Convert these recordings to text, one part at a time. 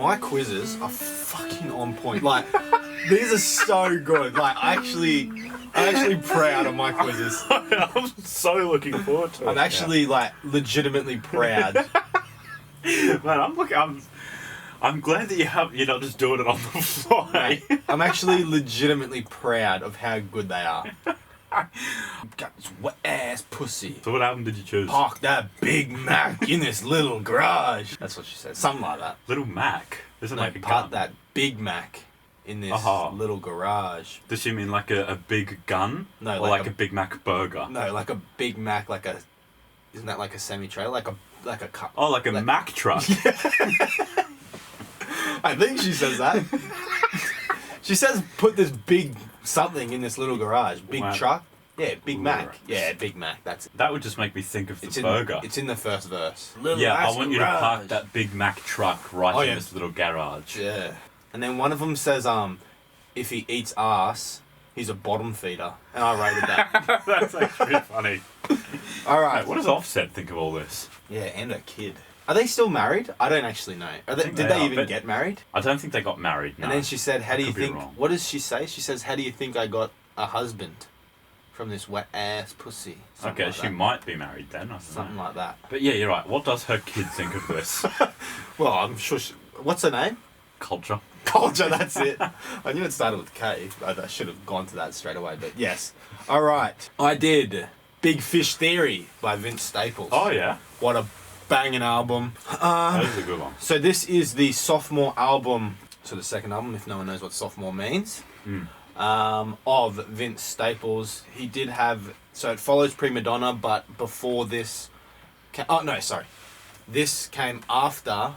my quizzes are fucking on point. Like, these are so good. Like, I'm actually proud of my quizzes. I'm so looking forward to it. I'm actually, like, legitimately proud. Man, I'm glad that you're not just doing it on the fly. Mate, I'm actually legitimately proud of how good they are. Got this wet ass pussy. So what album did you choose? Park that Big Mac in this little garage. That's what she said. Something like that. Little Mac. Isn't like a Park gun? that Big Mac in this little garage. Does she mean like a big gun? No, or like like a Big Mac burger? No, like a Big Mac, isn't that like a semi-trailer? Like a cup. Oh, like a Mac truck. I think she says that. She says put this big something in this little garage. Big Wow. truck. Yeah, Big Mac. Right. Yeah, Big Mac. That's it. That would just make me think of the It's burger. It's in the first verse. Yeah, I want you to park that Big Mac truck right in this little garage. Yeah. And then one of them says, if he eats ass, he's a bottom feeder. And I rated that. That's actually funny. All right. Right, what does Offset think of all this? Yeah, and a kid. Are they still married? I don't actually know. Did they they are, even but- get married? I don't think they got married. No. And then she said, how do you could be think... wrong. What does she say? She says, how do you think I got a husband from this wet ass pussy? Something Okay, like she that. might be married then. I don't Something know. like that. But yeah, you're right. What does her kid think of this? Well, I'm sure what's her name? Culture. Culture, that's it. I knew it started with K. I should have gone to that straight away, but yes. All right. I did Big Fish Theory by Vince Staples. Oh yeah, What a banging album. that is a good one. So this is the sophomore album, so the second album, if no one knows what sophomore means, of Vince Staples. He did have, so it follows Prima Donna, but before this, this came after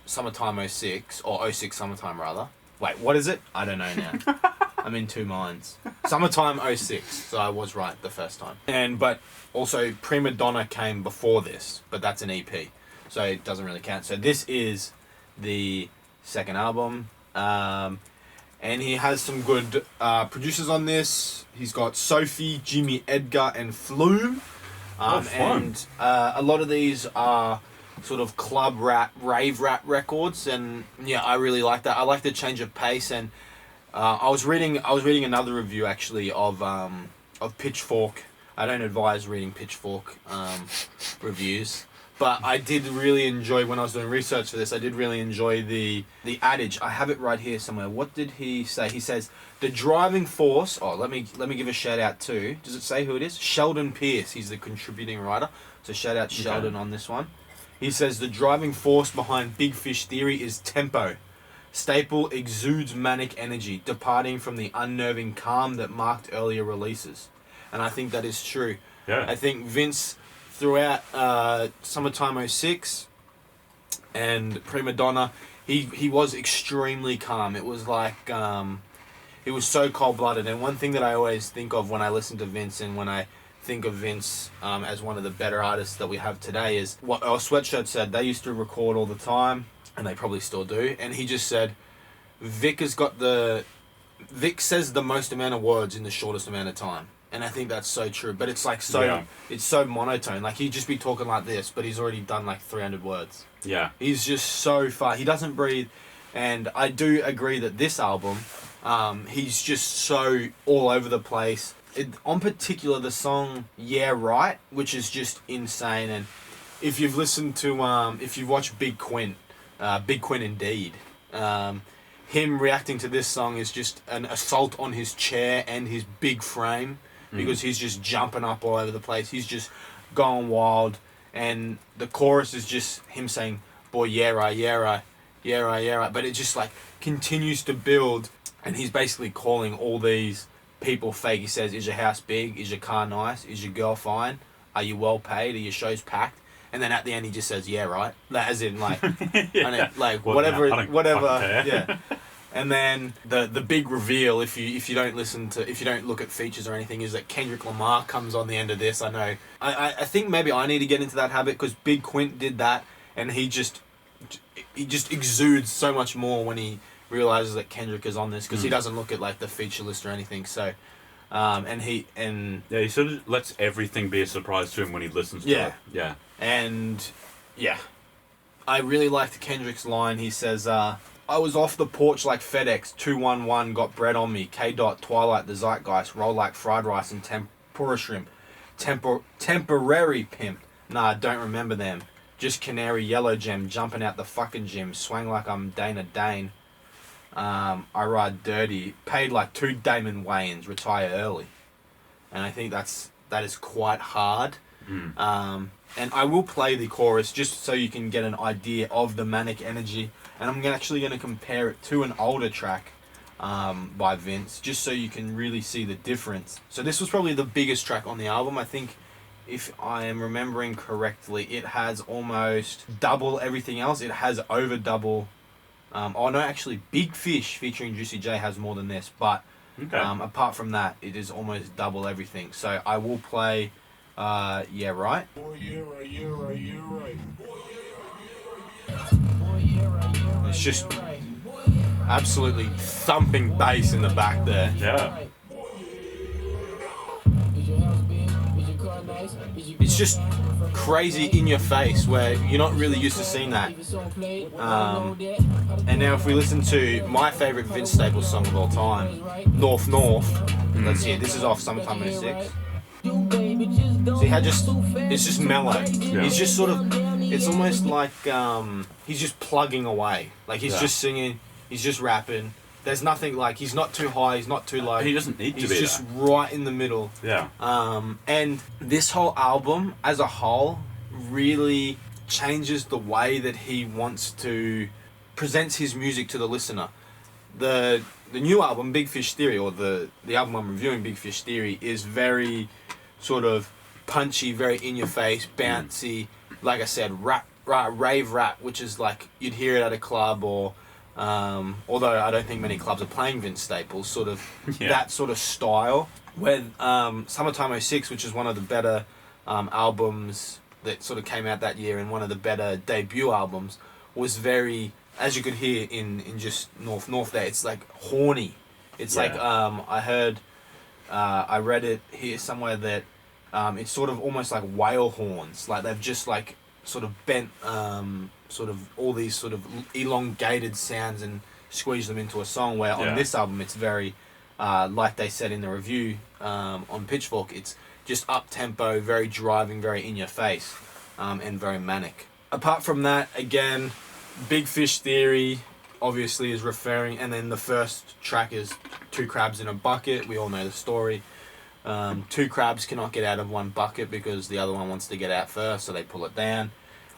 Summertime 06, or 06 Summertime rather. Wait, what is it? I don't know now. I'm in two minds. Summertime 06, so I was right the first time. But also Prima Donna came before this, but that's an EP, so it doesn't really count. So this is the second album, and he has some good producers on this. He's got Sophie, Jimmy Edgar, and Flume. Fun. And a lot of these are sort of club rap, rave rap records, and yeah, I really like that. I like the change of pace, and I was reading another review actually of Pitchfork. I don't advise reading Pitchfork reviews, but I did really enjoy, when I was doing research for this, I did really enjoy the adage. I have it right here somewhere. What did he say? He says the driving force. Oh, let me give a shout out to. Does it say who it is? Sheldon Pierce. He's the contributing writer. So shout out Sheldon on this one. He says the driving force behind Big Fish Theory is tempo. Staple exudes manic energy, departing from the unnerving calm that marked earlier releases. And I think that is true. Yeah. I think Vince, throughout Summertime 06 and Prima Donna, he was extremely calm. It was like, he was so cold-blooded. And one thing that I always think of when I listen to Vince, and when I think of Vince as one of the better artists that we have today, is what our Sweatshirt said. They used to record all the time, and they probably still do. And he just said, Vic says the most amount of words in the shortest amount of time. And I think that's so true. But it's like it's so monotone. Like, he'd just be talking like this, but he's already done like 300 words. Yeah. He's just so far. He doesn't breathe. And I do agree that this album, he's just so all over the place. On particular, the song Yeah Right, which is just insane. And if you've listened to, if you've watched Big Quint Indeed, him reacting to this song is just an assault on his chair and his big frame, because he's just jumping up all over the place. He's just going wild. And the chorus is just him saying, boy, yeah right, yeah right, yeah right, yeah right. But it just like continues to build, and he's basically calling all these people fake. He says, is your house big? Is your car nice? Is your girl fine? Are you well paid? Are your shows packed? And then at the end he just says, yeah right. Like, as in like, Yeah. like Well, whatever, no, I don't whatever, fucking care. yeah. And then the big reveal, if you don't look at features or anything, is that Kendrick Lamar comes on the end of this. I know. I think maybe I need to get into that habit, because Big Quint did that, and he just exudes so much more when he realizes that Kendrick is on this, because he doesn't look at like the feature list or anything. So, yeah, he sort of lets everything be a surprise to him when he listens to it. Yeah. and yeah, I really liked Kendrick's line. He says, I was off the porch like FedEx, 211, got bread on me, K. Dot, Twilight, the Zeitgeist, roll like fried rice and tempura shrimp, temporary pimp, nah, don't remember them, just canary yellow gem, jumping out the fucking gym, swang like I'm Dana Dane, I ride dirty, paid like 2 Damon Wayans, retire early. And I think that is quite hard. And I will play the chorus just so you can get an idea of the manic energy. And I'm actually going to compare it to an older track by Vince, just so you can really see the difference. So this was probably the biggest track on the album. I think, if I am remembering correctly, it has almost double everything else. It has over double. Actually, Big Fish featuring Juicy J has more than this. But apart from that, it is almost double everything. So I will play... yeah, right. It's just absolutely thumping bass in the back there. Yeah. It's just crazy in your face where you're not really used to seeing that. And now if we listen to my favourite Vince Staples song of all time, North North, let's hear, this is off Summertime '96. See how it's just mellow. Yeah. He's just sort of, it's almost like he's just plugging away. Like he's just singing, he's just rapping. There's nothing like, he's not too high, he's not too low. He doesn't need to be He's just right in the middle. Yeah. And this whole album as a whole really changes the way that he wants to presents his music to the listener. The new album, Big Fish Theory, or the album I'm reviewing, Big Fish Theory, is very sort of punchy, very in your face, bouncy. Like I said, rave rap, which is like you'd hear it at a club, or although I don't think many clubs are playing Vince Staples, sort of that sort of style. Where Summertime '06, which is one of the better albums that sort of came out that year, and one of the better debut albums, was very, as you could hear in just North there, it's like horny. It's like I heard, I read it here somewhere that it's sort of almost like whale horns. Like they've just like sort of bent sort of all these sort of elongated sounds and squeezed them into a song. Where on this album it's very, like they said in the review on Pitchfork, it's just up tempo, very driving, very in your face, and very manic. Apart from that, again, Big Fish Theory obviously is referring, and then the first track is Two Crabs in a Bucket. We all know the story. Two crabs cannot get out of one bucket because the other one wants to get out first, so they pull it down.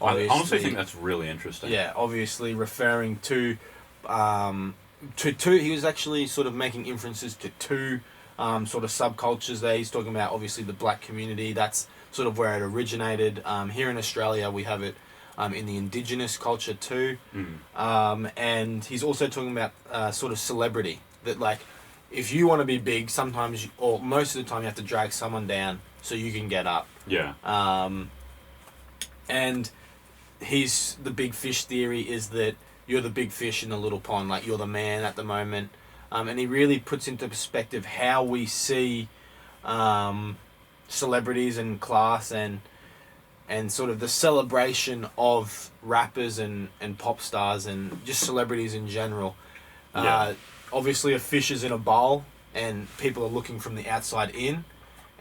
I honestly think that's really interesting. Yeah, obviously referring to he was actually sort of making inferences to two sort of subcultures there. He's talking about obviously the black community. That's sort of where it originated. Here in Australia, we have it in the indigenous culture too. And he's also talking about sort of celebrity. That like, if you want to be big, sometimes, or most of the time, you have to drag someone down so you can get up. Yeah. And the Big Fish Theory is that you're the big fish in the little pond, like you're the man at the moment. And he really puts into perspective how we see celebrities and class and sort of the celebration of rappers and pop stars and just celebrities in general. Obviously a fish is in a bowl and people are looking from the outside in,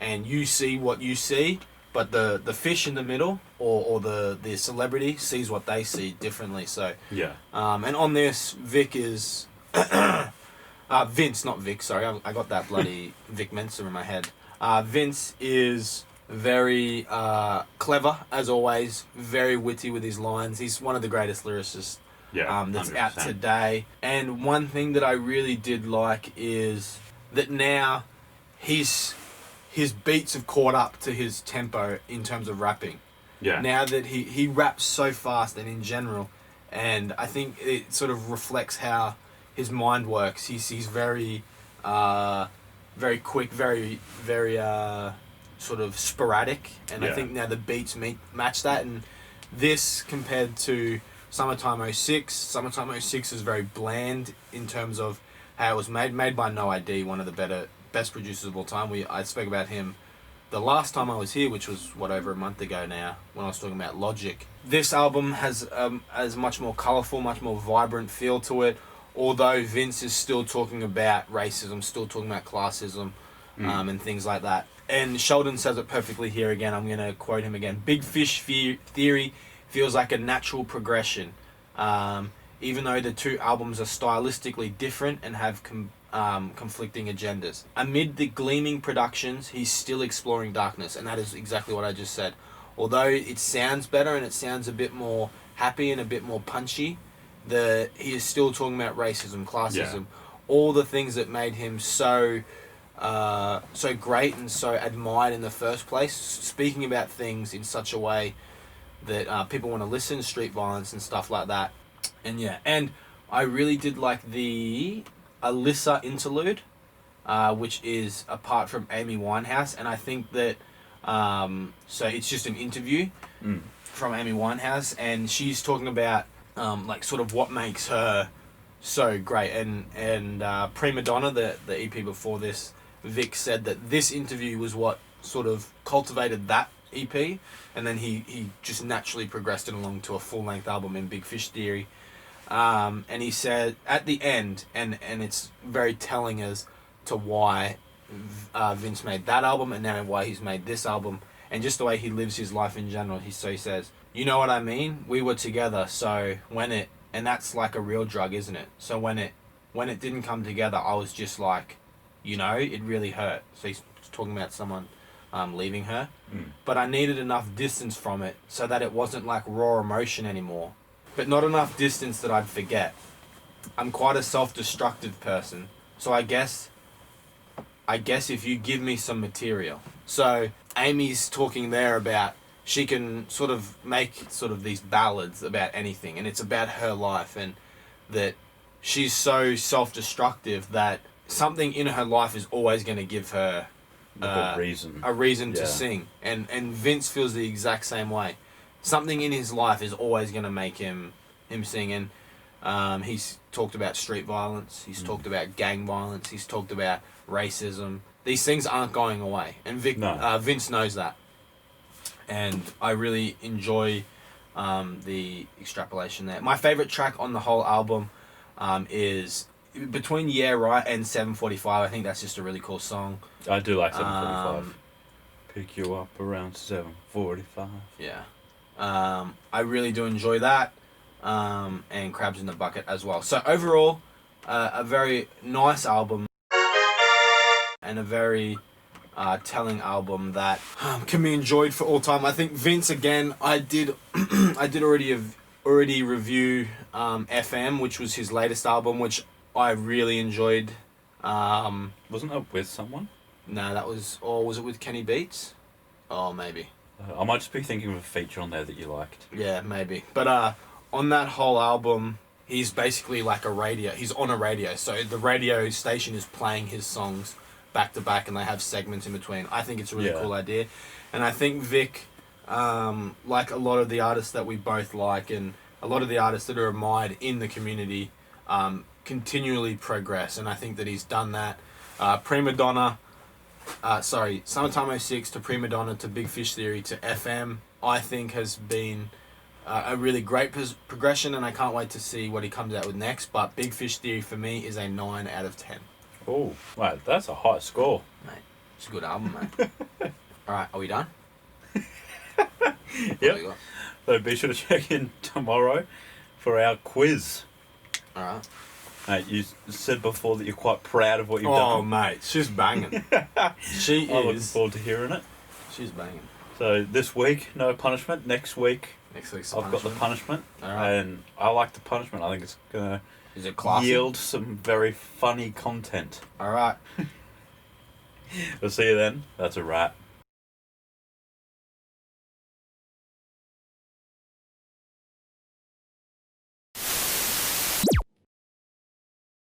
and you see what you see, but the fish in the middle or the celebrity sees what they see differently. So and on this, Vic is Vince, not Vic, sorry, I got that bloody Vic Mensa in my head. Vince is very clever, as always, very witty with his lines. He's one of the greatest lyricists that's 100%. Out today. And one thing that I really did like is that now his beats have caught up to his tempo in terms of rapping. Yeah. Now that he raps so fast and in general, and I think it sort of reflects how his mind works. He's very very quick, very sort of sporadic, and I think now the beats match that. And this compared to Summertime '06 is very bland in terms of how it was made by No ID, one of the best producers of all time. I spoke about him the last time I was here, which was over a month ago now, when I was talking about Logic. This album has much more colourful, much more vibrant feel to it. Although Vince is still talking about racism, still talking about classism, and things like that. And Sheldon says it perfectly here again. I'm going to quote him again. Big Fish Theory feels like a natural progression. Even though the two albums are stylistically different and have conflicting agendas. Amid the gleaming productions, he's still exploring darkness, and that is exactly what I just said. Although it sounds better and it sounds a bit more happy and a bit more punchy, he is still talking about racism, classism, all the things that made him so great and so admired in the first place, speaking about things in such a way that people want to listen, street violence and stuff like that. And I really did like the Alyssa interlude, which is apart from Amy Winehouse, and I think that so it's just an interview from Amy Winehouse, and she's talking about like sort of what makes her so great, and Prima Donna, the EP before this, Vic said that this interview was what sort of cultivated that EP, and then he just naturally progressed it along to a full-length album in Big Fish Theory. And he said at the end, and it's very telling as to why Vince made that album and now why he's made this album, and just the way he lives his life in general. He says, you know what I mean? We were together, so and that's like a real drug, isn't it? So when it didn't come together, I was just like, it really hurt. So he's talking about someone leaving her. But I needed enough distance from it so that it wasn't like raw emotion anymore. But not enough distance that I'd forget. I'm quite a self-destructive person, so I guess if you give me some material. So Amy's talking there about she can sort of make sort of these ballads about anything, and it's about her life, and that she's so self-destructive that something in her life is always going to give her a reason to sing. And Vince feels the exact same way. Something in his life is always going to make him sing. And he's talked about street violence. He's talked about gang violence. He's talked about racism. These things aren't going away. And Vince knows that. And I really enjoy the extrapolation there. My favourite track on the whole album is between Yeah Right and 745. I think that's just a really cool song. I do like 745. Pick you up around 745. Yeah. I really do enjoy that, and Crabs in the Bucket as well. So overall, a very nice album, and a very telling album that can be enjoyed for all time. I think Vince, again, I did already review FM, which was his latest album, which I really enjoyed. Wasn't that with someone? No, that was, or was it with Kenny Beats? Oh, maybe. I might just be thinking of a feature on there that you liked. Yeah, maybe. But on that whole album, he's basically like he's on a radio. So the radio station is playing his songs back to back, and they have segments in between. I think it's a really cool idea. And I think Vic, like a lot of the artists that we both like, and a lot of the artists that are admired in the community, continually progress. And I think that he's done that. Prima Donna... Summertime 06 to Prima Donna to Big Fish Theory to FM, I think has been a really great progression, and I can't wait to see what he comes out with next. But Big Fish Theory for me is a 9 out of 10. Oh, mate, that's a high score. Mate, it's a good album, mate. Alright, are we done? Yep. So be sure to check in tomorrow for our quiz. Alright. Mate, you said before that you're quite proud of what you've done. Oh, mate, she's banging. I'm looking forward to hearing it. She's banging. So this week, no punishment. Next week's I've got the punishment. Right. And I like the punishment. I think it's going to yield some very funny content. Alright. We'll see you then. That's a wrap.